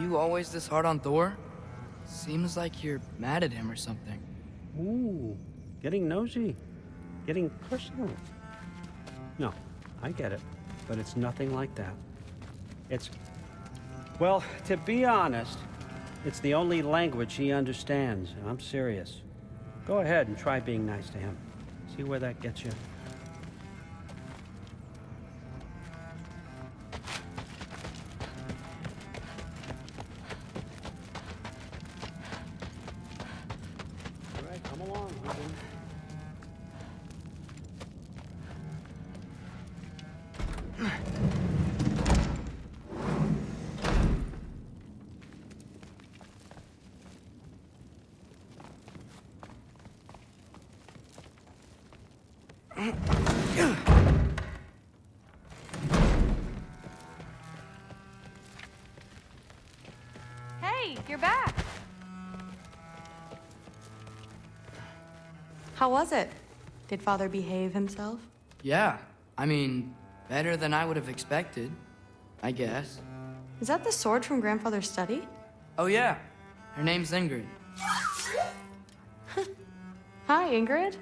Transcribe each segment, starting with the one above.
You always this hard on Thor? Seems like you're mad at him or something. Ooh, getting nosy. Getting personal. No, I get it. But it's nothing like that. It's... Well, to be honest, it's the only language he understands, and I'm serious. Go ahead and try being nice to him. See where that gets you. All right, come along, Ruben. Hey, you're back. How was it? Did Father behave himself? Yeah, I mean, better than I would have expected, I guess. Is that the sword from Grandfather's study? Oh yeah, her name's Ingrid. Hi, Ingrid.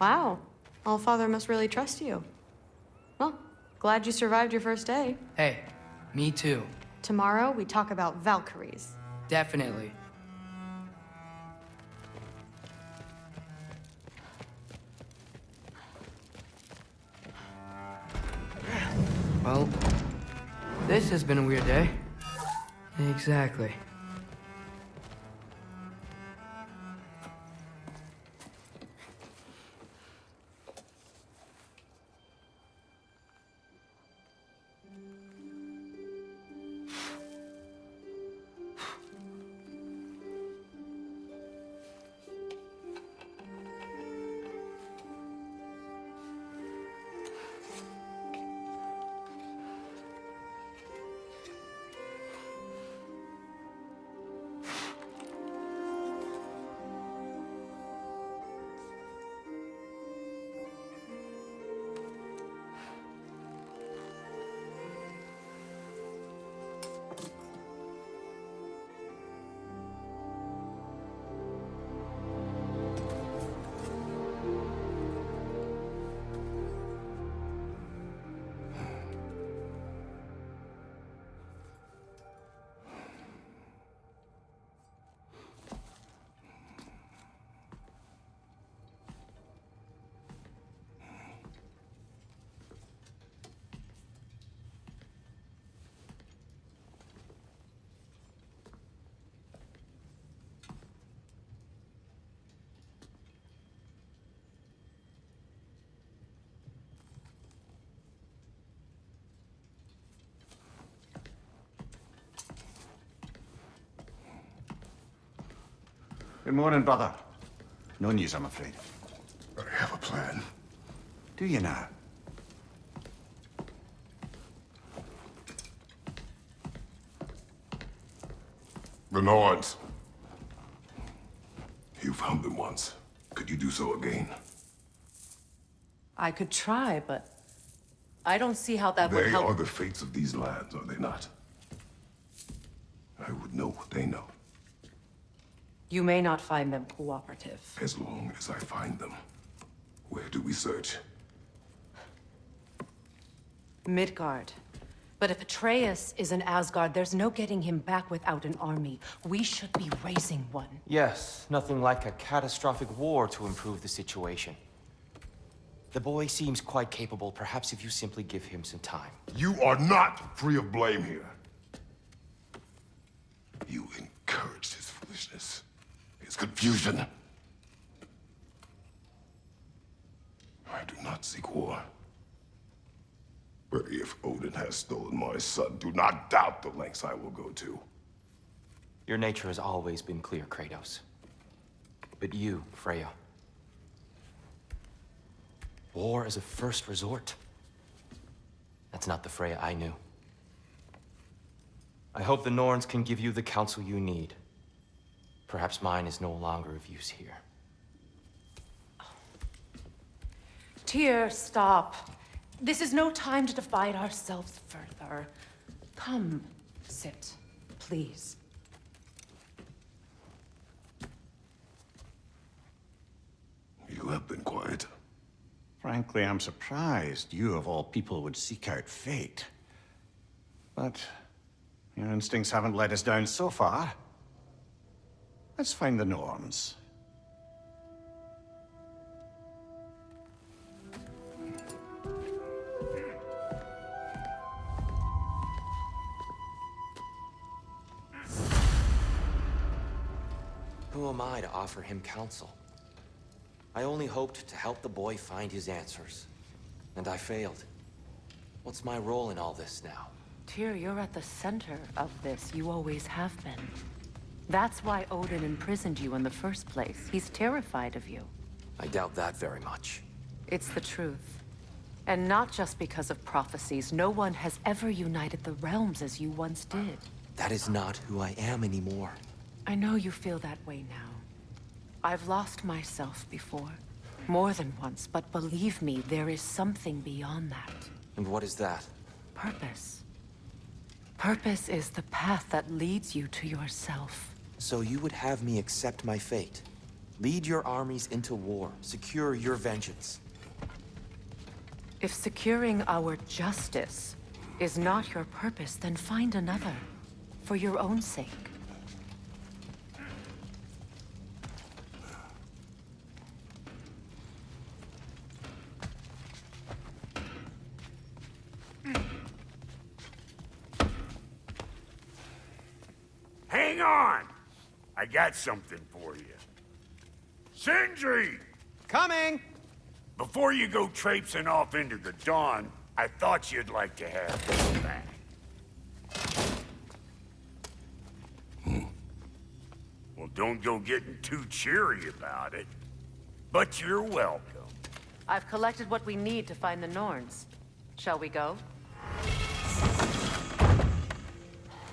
Wow, Allfather must really trust you. Well, glad you survived your first day. Hey, me too. Tomorrow, we talk about Valkyries. Definitely. Well, this has been a weird day. Exactly. Good morning, brother. No news, I'm afraid. I have a plan. Do you now? The Norns. You found them once. Could you do so again? I could try, but I don't see how that would They help. are the fates of these lands, are they not? I would know what they know, You may not find them cooperative. as long as I find them. Where do we search? Midgard. But if Atreus is in Asgard, there's no getting him back without an army. We should be raising one. Yes, nothing like a catastrophic war to improve the situation. The boy seems quite capable. Perhaps if you simply give him some time. You are not free of blame here. You encouraged his foolishness, his confusion. I do not seek war. But if Odin has stolen my son, do not doubt the lengths I will go to. Your nature has always been clear, Kratos. But you, Freya. War as a first resort. That's not the Freya I knew. I hope the Norns can give you the counsel you need. Perhaps mine is no longer of use here. Tyr, stop. This is no time to divide ourselves further. Come, sit, please. You have been quiet. Frankly, I'm surprised you of all people would seek out fate. But your instincts haven't let us down so far. Let's find the Norns. Who am I to offer him counsel? I only hoped to help the boy find his answers. And I failed. What's my role in all this now? Tyr, you're at the center of this. You always have been. That's why Odin imprisoned you in the first place. He's terrified of you. I doubt that very much. It's the truth. And not just because of prophecies. No one has ever united the realms as you once did. That is not who I am anymore. I know you feel that way now. I've lost myself before. More than once, but believe me, there is something beyond that. And what is that? Purpose. Purpose is the path that leads you to yourself. So you would have me accept my fate? Lead your armies into war, secure your vengeance. If securing our justice is not your purpose, then find another. For your own sake. Hang on! I got something for you. Sindri! Coming! Before you go traipsing off into the dawn, I thought you'd like to have this back. Well, don't go getting too cheery about it. But you're welcome. I've collected what we need to find the Norns. Shall we go?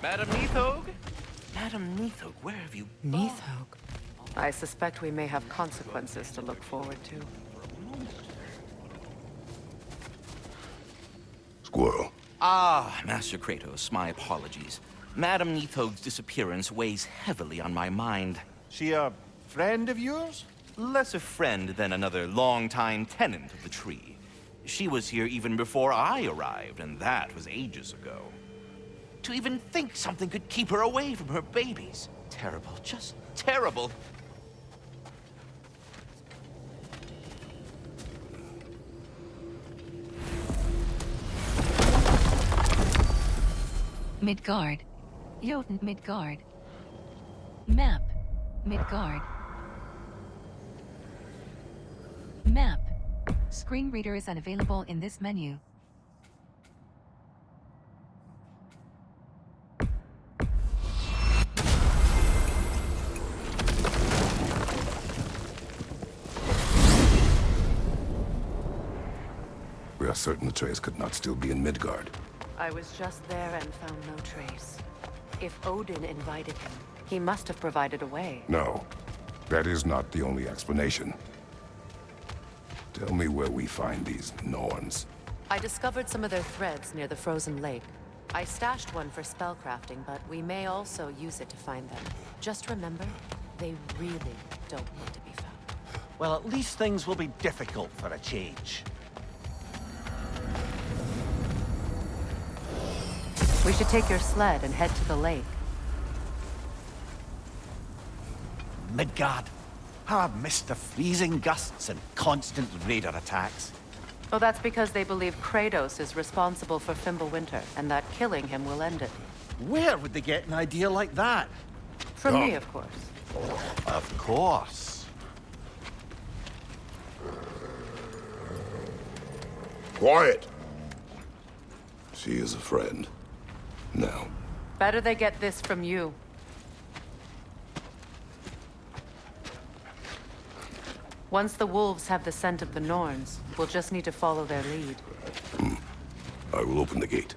Madam Neathog? Madam Neathog, where have you gone? Neathog. I suspect we may have consequences to look forward to. Squirrel. Ah, Master Kratos, my apologies. Madam Neathog's disappearance weighs heavily on my mind. She a friend of yours? Less a friend than another longtime tenant of the tree. She was here even before I arrived, and that was ages ago. To even think something could keep her away from her babies. Terrible, just terrible. Midgard. Jotun Midgard. Map. Midgard. Map. Screen reader is unavailable in this menu. We are certain Atreus could not still be in Midgard. I was just there and found no trace. If Odin invited him, he must have provided a way. No, that is not the only explanation. Tell me where we find these Norns. I discovered some of their threads near the frozen lake. I stashed one for spellcrafting, but we may also use it to find them. Just remember, they really don't need to be found. Well, at least things will be difficult for a change. We should take your sled and head to the lake. Midgard. How I've missed the freezing gusts and constant raider attacks. Well, that's because they believe Kratos is responsible for Fimbulwinter, and that killing him will end it. Where would they get an idea like that? From me, of course. Of course. Quiet! She is a friend. Now. Better they get this from you. Once the wolves have the scent of the Norns, we'll just need to follow their lead. I will open the gate.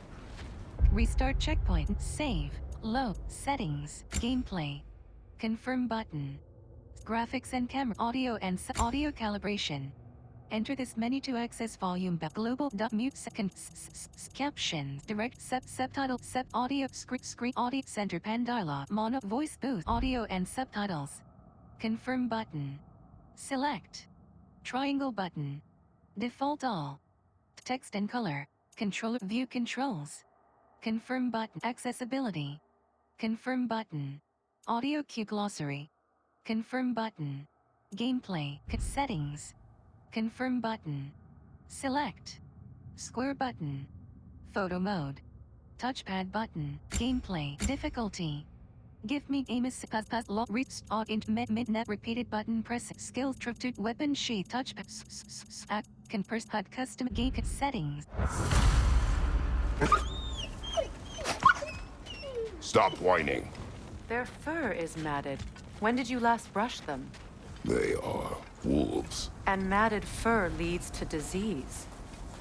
Restart checkpoint. Save. Load. Settings. Gameplay. Confirm button. Graphics and camera. Audio and audio calibration. Enter this menu to access volume back global mute second captions direct subtitle audio screen audio center pan dialog mono voice booth audio and subtitles. Confirm button. Select. Triangle button. Default all. Text and color. Controller view controls. Confirm button. Accessibility. Confirm button. Audio cue glossary. Confirm button. Gameplay. Settings. Confirm button. Select. Square button. Photo mode. Touchpad button. Gameplay. Difficulty. Give me aim assist lock reach int mid net repeated button press skills trip to weapon sheath touchpad can press HUD custom game settings. Stop whining. Their fur is matted. When did you last brush them? They are wolves. And matted fur leads to disease.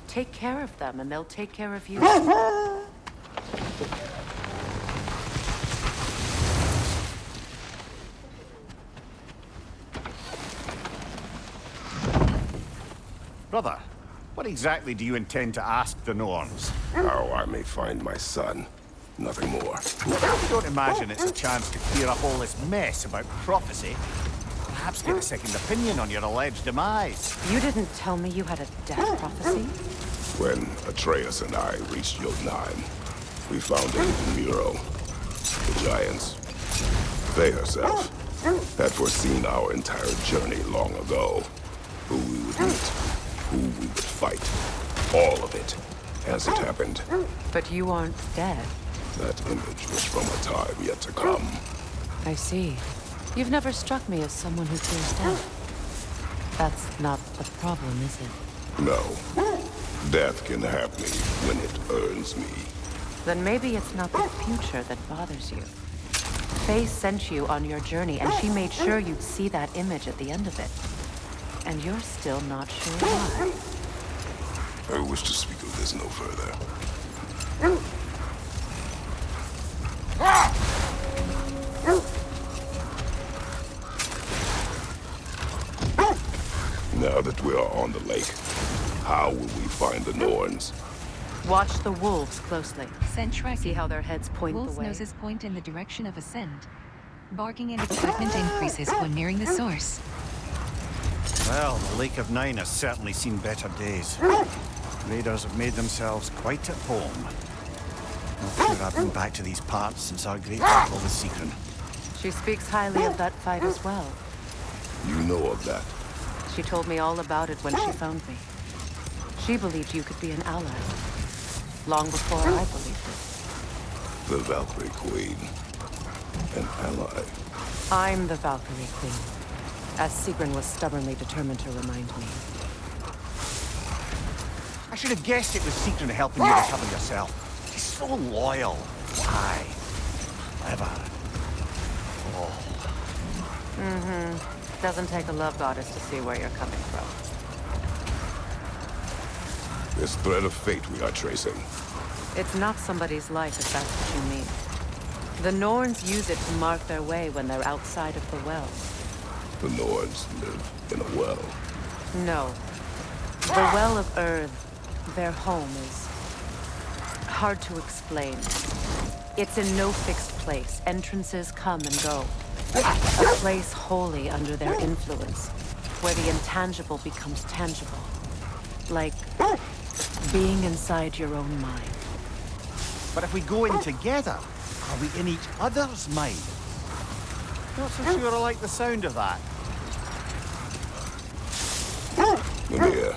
Take care of them and they'll take care of you. Brother, what exactly do you intend to ask the Norns? How I may find my son. Nothing more. I don't imagine it's a chance to clear up all this mess about prophecy. Perhaps get a second opinion on your alleged demise. You didn't tell me you had a death prophecy? When Atreus and I reached Jotunheim, we found a hidden mural. The giants, they herself, had foreseen our entire journey long ago. Who we would meet, who we would fight. All of it, as it happened. But you aren't dead. That image was from a time yet to come. I see. You've never struck me as someone who fears death. That's not the problem, is it? No. Death can have me when it earns me. Then maybe it's not the future that bothers you. Faye sent you on your journey, and she made sure you'd see that image at the end of it. And you're still not sure why. I wish to speak of this no further. Now that we are on the lake, how will we find the Norns? Watch the wolves closely. Scent tracking. See how their heads point Wolves' the way. noses point in the direction of ascent. Barking and excitement increases when nearing the source. Well, the Lake of Nine has certainly seen better days. Raiders have made themselves quite at home. Not sure I've been back to these parts since our great battle with Secret. She speaks highly of that fight as well. You know of that? She told me all about it when she found me. She believed you could be an ally. Long before I believed it. The Valkyrie Queen. An ally. I'm the Valkyrie Queen, as Sigrun was stubbornly determined to remind me. I should have guessed it was Secret helping you recover yourself. He's so loyal. Why? Clever. Oh. Doesn't take a love goddess to see where you're coming from. This thread of fate we are tracing. It's not somebody's life, if that's what you mean. The Norns use it to mark their way when they're outside of the well. The Norns live in a well. No. The Well of Earth, their home, is hard to explain. It's in no fixed place. Entrances come and go. A place wholly under their influence, where the intangible becomes tangible. Like being inside your own mind. But if we go in together, are we in each other's mind? Not so sure I like the sound of that. Mimir,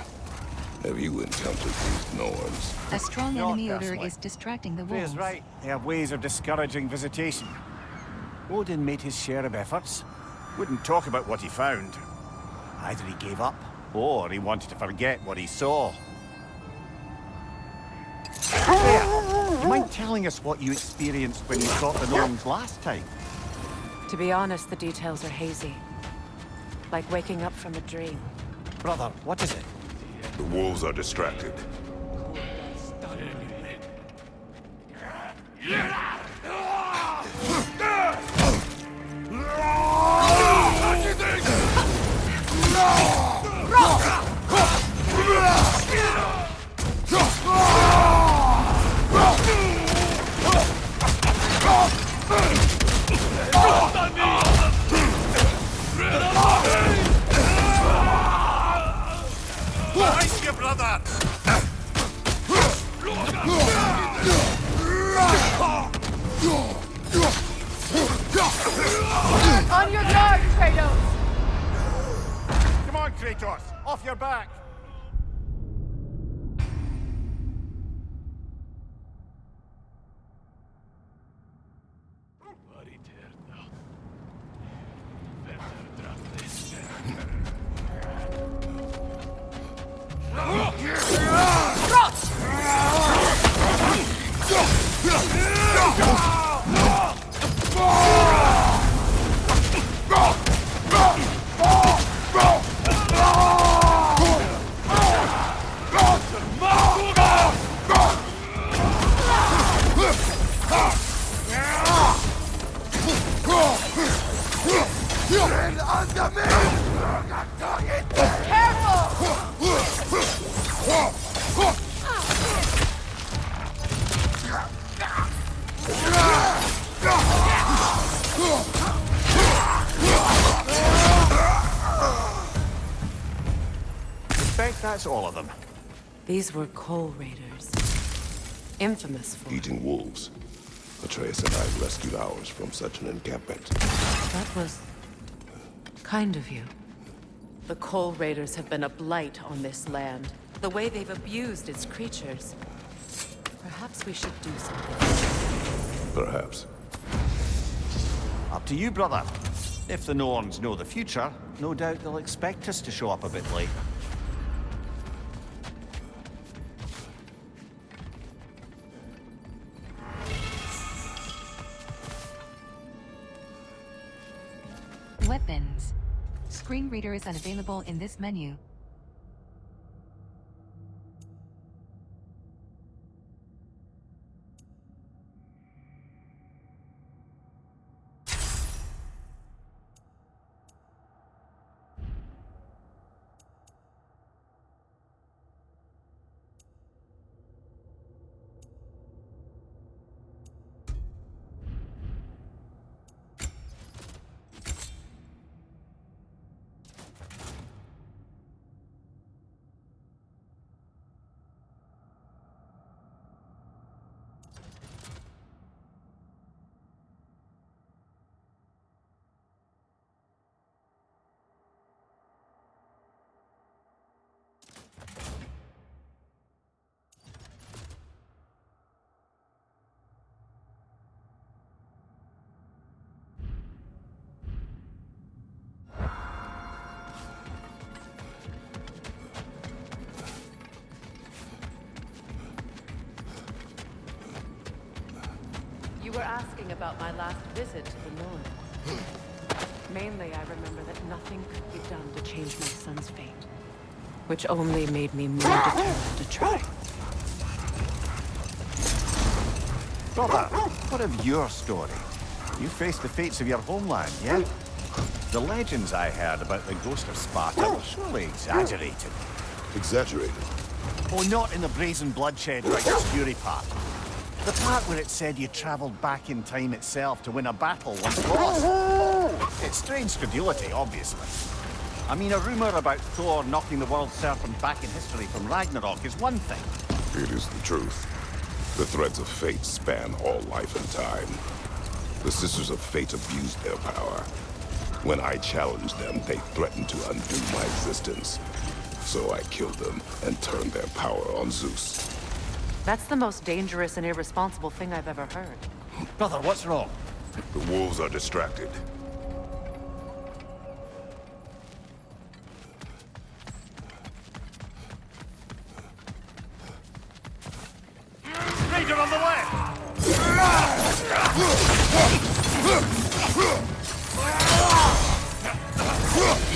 have you encountered these Norns? A strong Not enemy odor personally. is distracting the Freya's wolves. right. They have ways of discouraging visitation. Odin made his share of efforts. Wouldn't talk about what he found. Either he gave up, or he wanted to forget what he saw. Freya, do you mind telling us what you experienced when you fought the Norns last time? To be honest, the details are hazy. Like waking up from a dream. Brother, what is it? The wolves are distracted. On your guard, Kratos! Come on, Kratos! Off your back! That's all of them. These were coal raiders. Infamous for... Eating wolves. Atreus and I rescued ours from such an encampment. That was... kind of you. The coal raiders have been a blight on this land. The way they've abused its creatures. Perhaps we should do something. Perhaps. Up to you, brother. If the Norns know the future, no doubt they'll expect us to show up a bit late. Weapons. Screen reader is unavailable in this menu. You were asking about my last visit to the North. Mainly, I remember that nothing could be done to change my son's fate, which only made me more determined to try. Brother, what of your story? You faced the fates of your homeland, yeah? The legends I heard about the ghost of Sparta were surely exaggerated. Exaggerated? Oh, not in the brazen bloodshed righteous fury part. The part where it said you travelled back in time itself to win a battle once lost. It's strange credulity, obviously. I mean, a rumour about Thor knocking the world serpent back in history from Ragnarok is one thing. It is the truth. The threads of fate span all life and time. The Sisters of Fate abused their power. When I challenged them, they threatened to undo my existence. So I killed them and turned their power on Zeus. That's the most dangerous and irresponsible thing I've ever heard. Brother, what's wrong? The wolves are distracted. Raider on the left!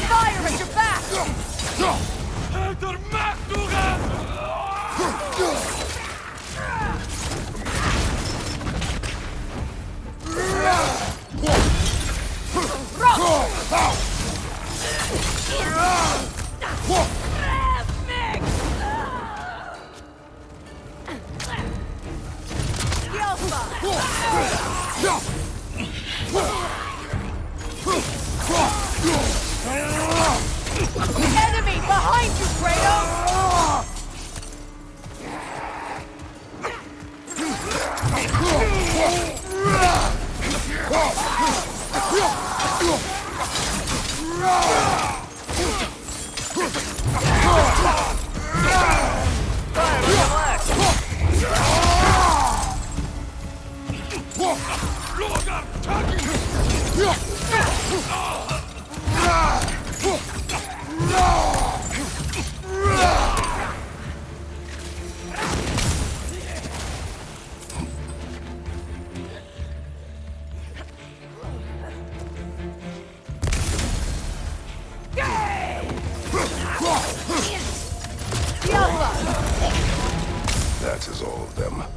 Fire at your back! Enemy behind you, Kratos! follow them.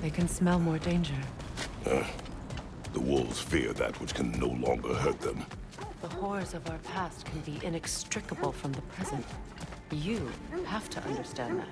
They can smell more danger. The wolves fear that which can no longer hurt them. The horrors of our past can be inextricable from the present. You have to understand that.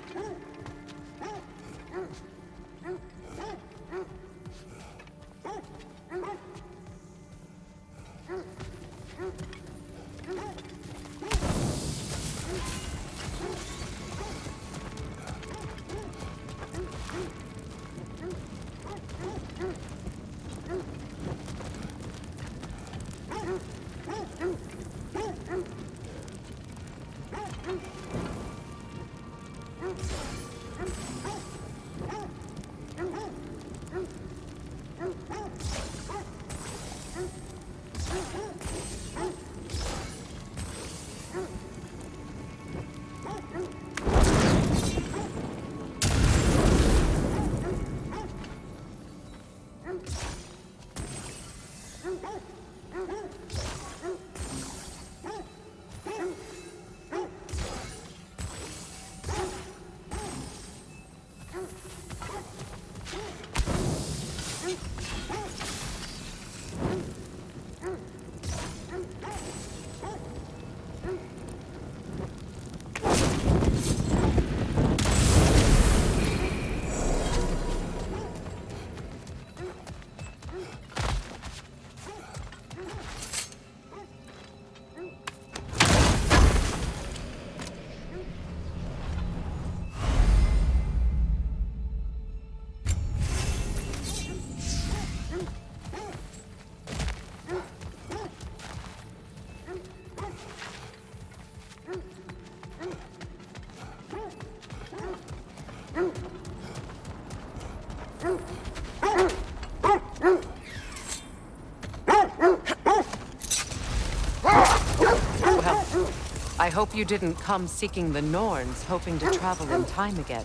I hope you didn't come seeking the Norns, hoping to travel in time again.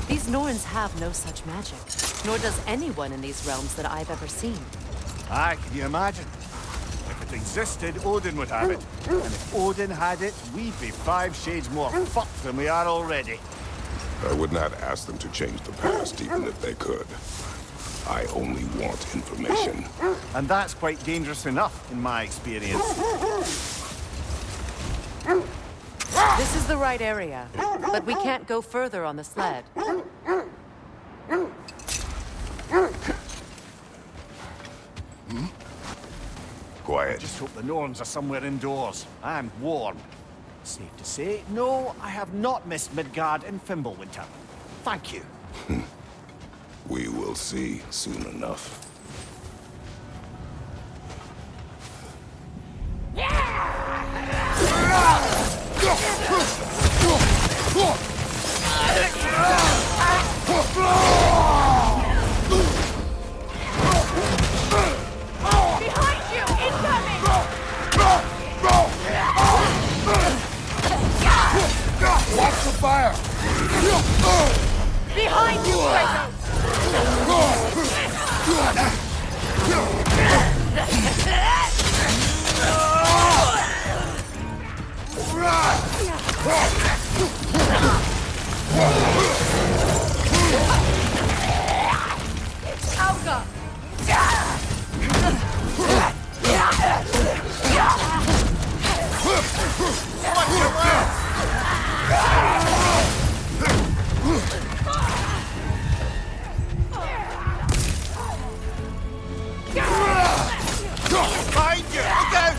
These Norns have no such magic, nor does anyone in these realms that I've ever seen. Aye, can you imagine? If it existed, Odin would have it. And if Odin had it, we'd be 5 shades more fucked than we are already. I would not ask them to change the past, even if they could. I only want information. And that's quite dangerous enough, in my experience. This is the right area, but we can't go further on the sled. Quiet. Just hope the Norns are somewhere indoors and warm. Safe to say, no, I have not missed Midgard and Fimbulwinter. Thank you. We will see soon enough. Behind you! Incoming! Watch the fire! Behind you, Kratos! It's Helga! Behind you! Look out!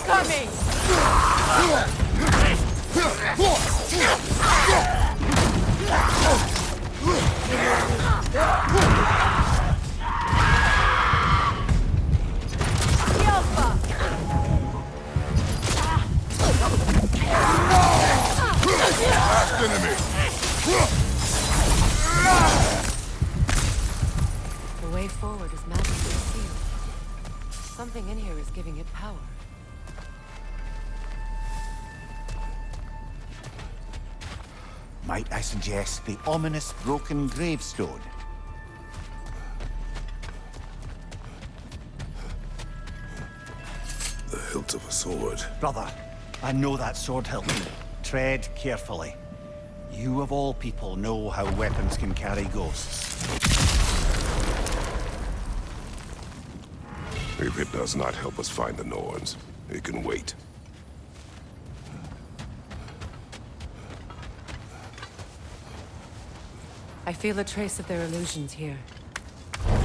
Incoming! Last enemy! The way forward is magically sealed. Something in here is giving it power. Might I suggest the ominous broken gravestone? The hilt of a sword. Brother, I know that sword hilt. Tread carefully. You of all people know how weapons can carry ghosts. If it does not help us find the Norns, it can wait. I feel a trace of their illusions here.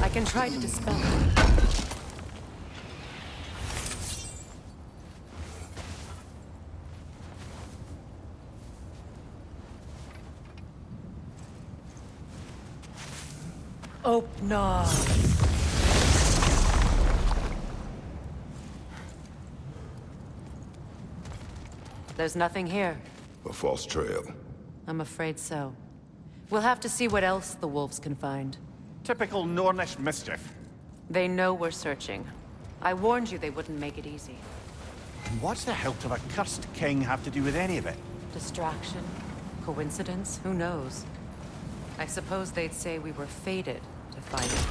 I can try to dispel them. Open. There's nothing here. A false trail. I'm afraid so. We'll have to see what else the wolves can find. Typical Nornish mischief. They know we're searching. I warned you they wouldn't make it easy. And what's the hilt of a cursed king have to do with any of it? Distraction? Coincidence? Who knows? I suppose they'd say we were fated to find it.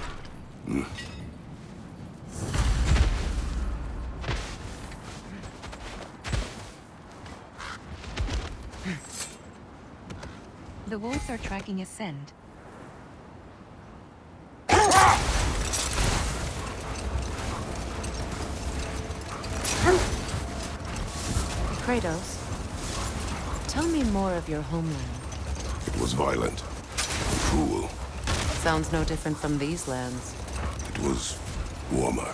The wolves are tracking a scent. Kratos, tell me more of your homeland. It was violent. Cruel. Sounds no different from these lands. It was warmer.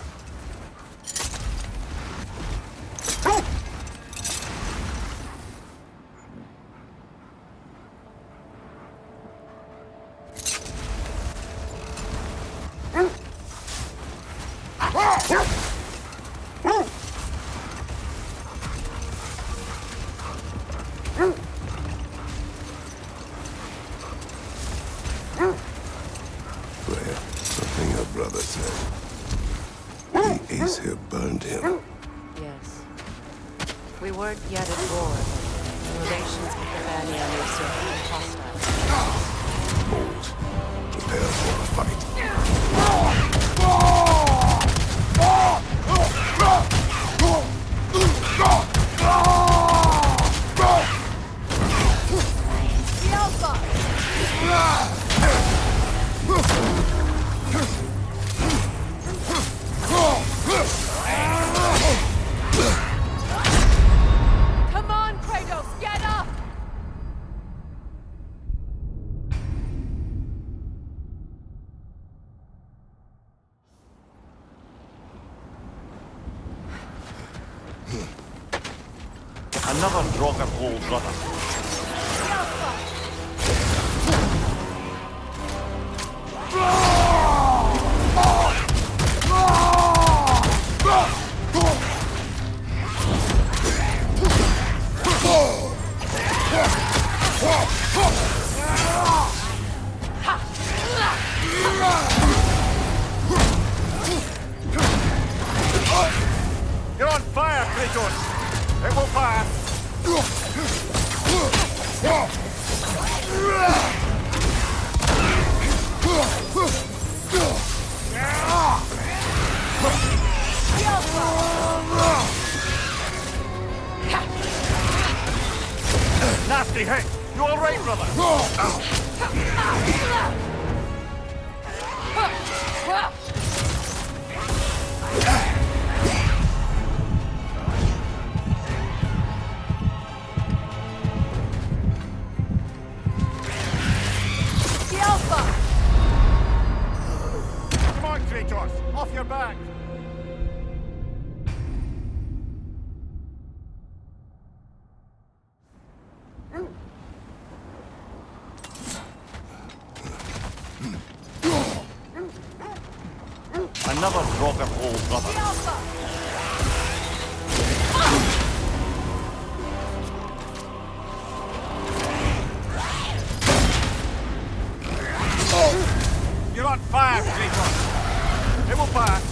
Something her brother said. The ace here burned him. Yes. We weren't yet at war, but relations with the Bani are certainly hostile. Bold. Prepare for a fight. Come on, Kratos, get up! Another Draugr brother. You're on fire, Kratos! It will pass! Nasty hit! You all right, brother? Come on, Kratos! Off your back! Another Rocket Hole brother. You're on fire, Kratos. It will pass.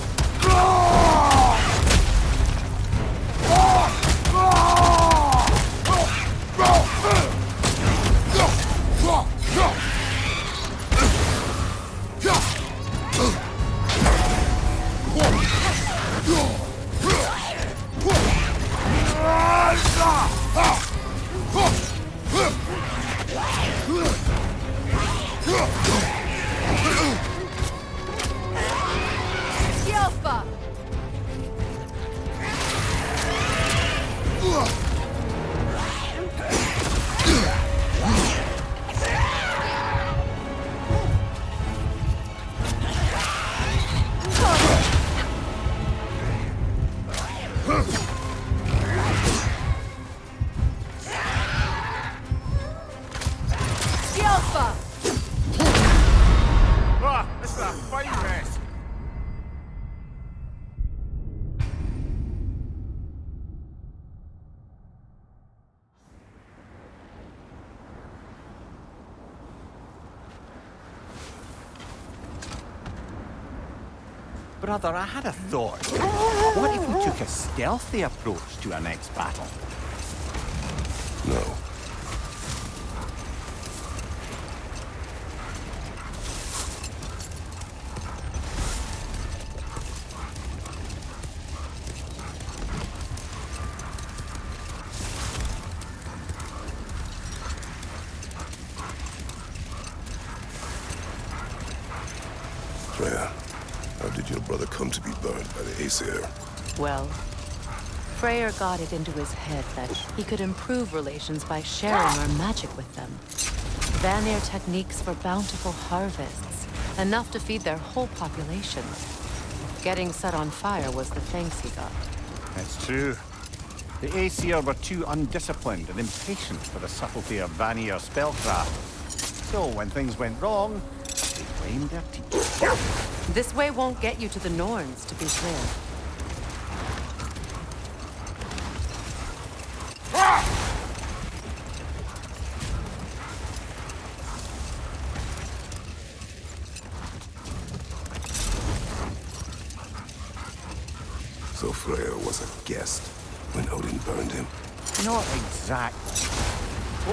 This is a fine mess. Brother, I had a thought. What if we took a stealthy approach to our next battle? No. Freya, how did your brother come to be burned by the Aesir? Well, Freyr got it into his head that he could improve relations by sharing our magic with them. Vanir techniques for bountiful harvests, enough to feed their whole population. Getting set on fire was the thanks he got. It's true. The Aesir were too undisciplined and impatient for the subtlety of Vanir spellcraft. So when things went wrong, they blamed their teacher. This way won't get you to the Norns, to be clear. So Freya was a guest when Odin burned him? Not exactly.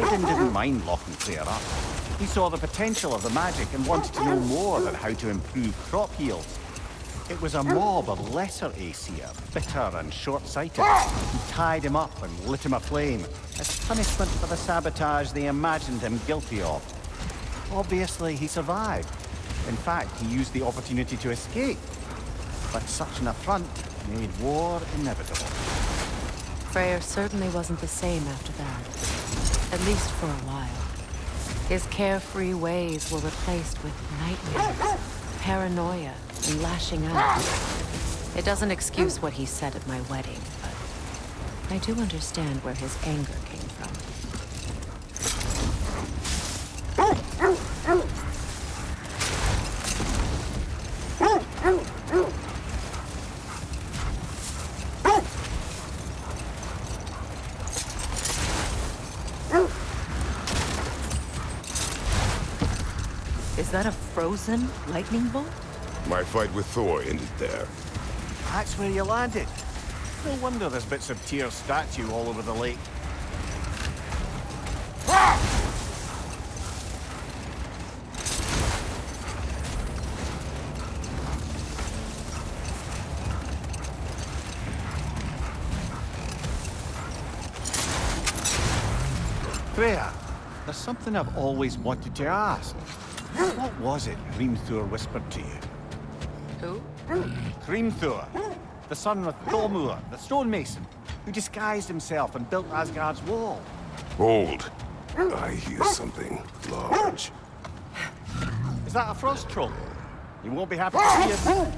Odin didn't mind locking Freya up. He saw the potential of the magic and wanted to know more than how to improve crop yields. It was a mob of lesser Aesir, bitter and short-sighted, who tied him up and lit him aflame as punishment for the sabotage they imagined him guilty of. Obviously, he survived. In fact, he used the opportunity to escape. But such an affront made war inevitable. Freyr certainly wasn't the same after that. At least for a while. His carefree ways were replaced with nightmares, paranoia, and lashing out. It doesn't excuse what he said at my wedding, but I do understand where his anger came from. Is that a frozen lightning bolt? My fight with Thor ended there. That's where you landed. No wonder there's bits of Tyr's statue all over the lake. Freya, there's something I've always wanted to ask. What was it Hrimthur whispered to you? Who? Hrimthur, the son of Thormur, the stonemason, who disguised himself and built Asgard's wall. Hold. I hear something large. Is that a frost troll? You won't be happy to see it.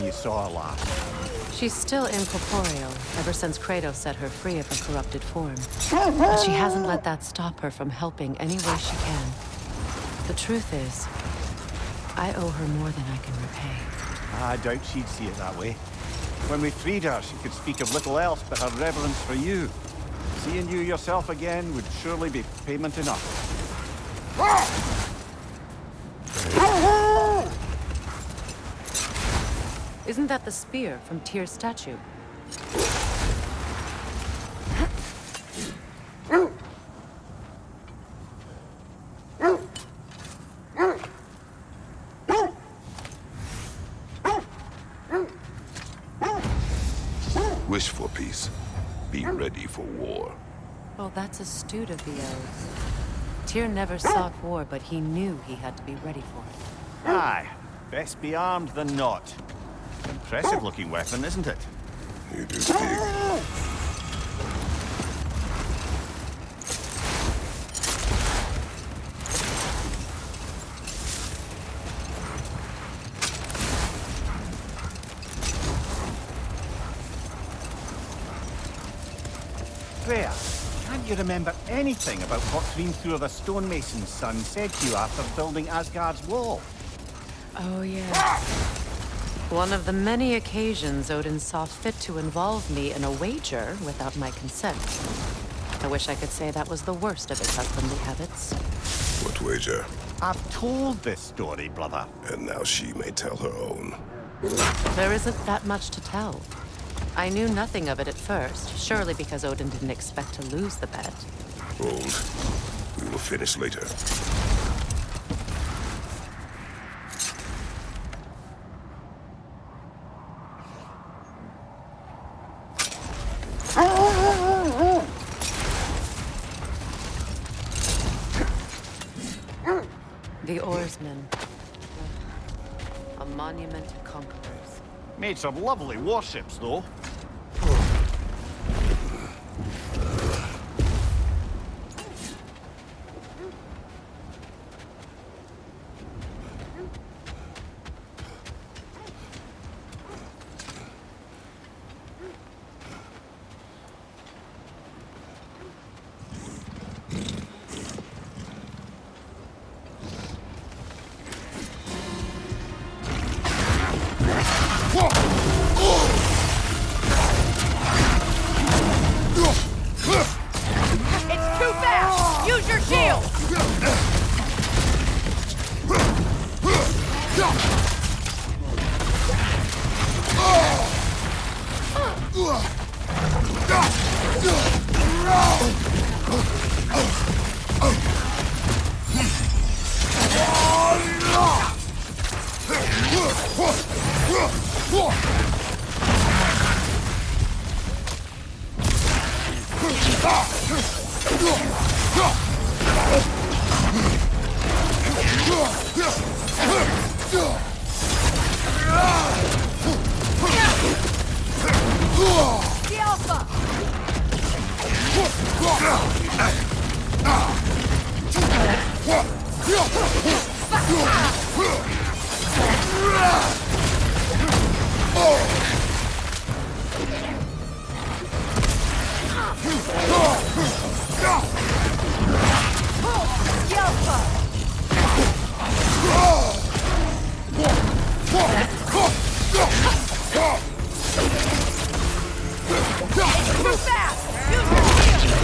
you saw her last? She's still incorporeal, ever since Kratos set her free of her corrupted form. But she hasn't let that stop her from helping any way she can. The truth is, I owe her more than I can repay. I doubt she'd see it that way. When we freed her, she could speak of little else but her reverence for you. Seeing you yourself again would surely be payment enough. Isn't that the spear from Tyr's statue? Wish for peace. Be ready for war. Well, that's astute of the elves. Tyr never sought war, but he knew he had to be ready for it. Aye, best be armed than not. Impressive looking weapon, isn't it? It is big. Freya, can't you remember anything about what Hrimthur the stonemason's son said to you after building Asgard's wall? Oh, yeah. One of the many occasions Odin saw fit to involve me in a wager without my consent. I wish I could say that was the worst of his husbandly habits. What wager? I've told this story, brother. And now she may tell her own. There isn't that much to tell. I knew nothing of it at first, surely because Odin didn't expect to lose the bet. Hold. We will finish later. The oarsmen. A monument to conquerors. Made some lovely warships, though. It's too fast! Use your shield! The Alpha! The Alpha! Too fast! Use your shield!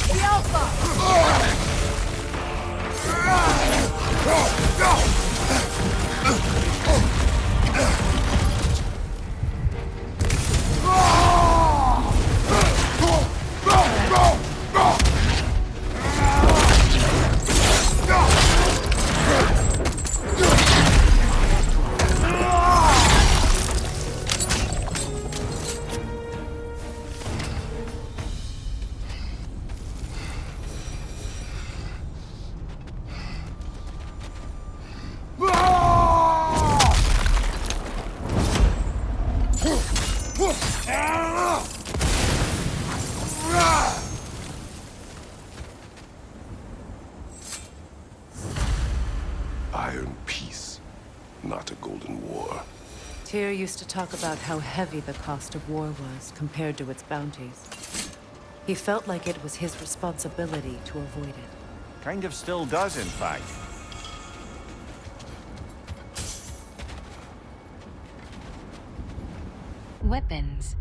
The Alpha! not a golden war. Tyr used to talk about how heavy the cost of war was compared to its bounties. He felt like it was his responsibility to avoid it. Kind of still does, in fact. Weapons.